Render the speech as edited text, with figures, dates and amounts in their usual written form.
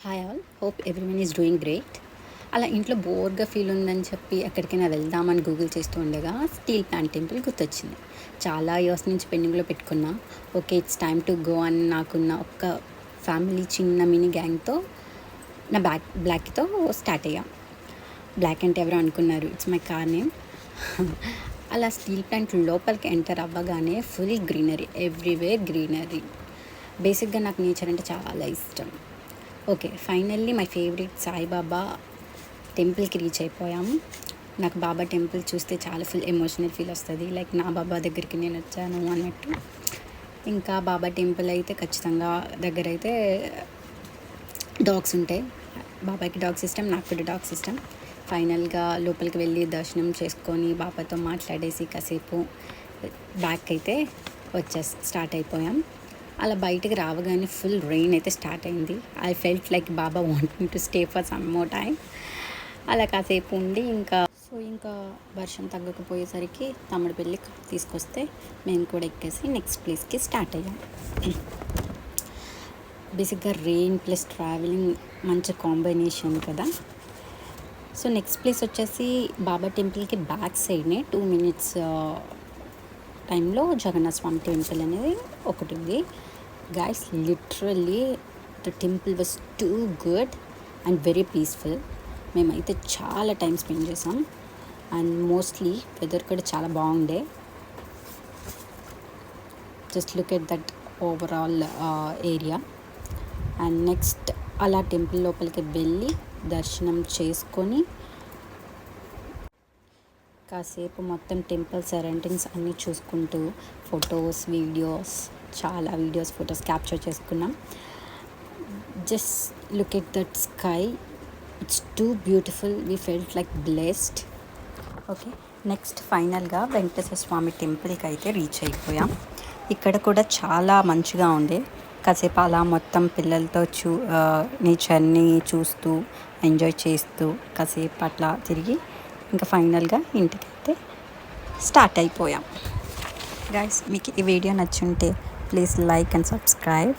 Hi all, hope everyone is doing great. అలా ఇంట్లో బోర్గా feel ఉందని చెప్పి ఎక్కడికైనా వెళ్దామని గూగుల్ చేస్తూ ఉండగా స్టీల్ ప్లాంట్ టెంపుల్ గుర్తొచ్చింది. చాలా ఇయర్స్ నుంచి పెండింగ్లో పెట్టుకున్నా. Okay, it's time to go అని నాకున్న ఒక్క ఫ్యామిలీ చిన్న మినీ గ్యాంగ్తో నా బ్లాక్తో స్టార్ట్ అయ్యాం. బ్లాక్ అంటే ఎవరో అనుకున్నారు, ఇట్స్ మై కార్ నేమ్. అలా స్టీల్ ప్లాంట్ లోపలికి ఎంటర్ అవ్వగానే ఫుల్ గ్రీనరీ, ఎవ్రీవేర్ గ్రీనరీ. బేసిక్గా నాకు నేచర్ అంటే చాలా ఇష్టం. Okay, finally my favourite Saibaba టెంపుల్కి రీచ్ అయిపోయాము. నాకు బాబా టెంపుల్ చూస్తే చాలా ఫుల్ ఎమోషనల్ ఫీల్ వస్తుంది, లైక్ నా బాబా దగ్గరికి నేను వచ్చాను అన్నట్టు. ఇంకా బాబా టెంపుల్ అయితే ఖచ్చితంగా దగ్గర అయితే డాగ్స్ ఉంటాయి. బాబాకి డాగ్స్ ఇష్టం, నాకు కూడా డాగ్స్ ఇష్టం. ఫైనల్గా లోపలికి వెళ్ళి దర్శనం చేసుకొని బాబాతో మాట్లాడేసి కాసేపు బ్యాక్ అయితే స్టార్ట్ అయిపోయాం. అలా బయటకు రావగానే ఫుల్ రెయిన్ అయితే స్టార్ట్ అయింది. I felt like Baba wanting to stay for some more time. అలా కాసేపు ఉండి ఇంకా వర్షం తగ్గకపోయేసరికి తమ్ముడు పెళ్ళి తీసుకొస్తే మేము కూడా ఎక్కేసి నెక్స్ట్ ప్లేస్కి స్టార్ట్ అయ్యాం. బేసిక్గా రెయిన్ ప్లస్ ట్రావెలింగ్ మంచి కాంబినేషన్ కదా. సో నెక్స్ట్ ప్లేస్ వచ్చేసి బాబా టెంపుల్కి బ్యాక్ సైడ్నే 2 minutes టైంలో జగన్నాథ స్వామి టెంపుల్ అనేది ఒకటి ఉంది. Guys, literally the temple was too good and very peaceful. మేమైతే చాలా టైం స్పెండ్ చేసాం అండ్ మోస్ట్లీ వెదర్ కూడా చాలా బాగుండే. Just look at that overall area. And next అలా టెంపుల్ లోపలికి వెళ్ళి దర్శనం చేసుకొని కాసేపు మొత్తం టెంపుల్ సరౌండింగ్స్ అన్నీ చూసుకుంటూ చాలా వీడియోస్ ఫొటోస్ క్యాప్చర్ చేసుకున్నాం. Just look at that sky, it's two beautiful. We felt like blessed. Okay, next ఫైనల్గా వెంకటేశ్వర స్వామి టెంపుల్కి అయితే రీచ్ అయిపోయాం. ఇక్కడ కూడా చాలా మంచిగా ఉండే. కాసేపు అలా మొత్తం పిల్లలతో నేచర్ని చూస్తూ ఎంజాయ్ చేస్తూ కాసేపు అట్లా తిరిగి ఇంకా ఫైనల్గా ఇంటికైతే స్టార్ట్ అయిపోయాం. గైస్, మీకు ఈ వీడియో నచ్చుంటే ప్లీజ్ లైక్ అండ్ సబ్స్క్రైబ్.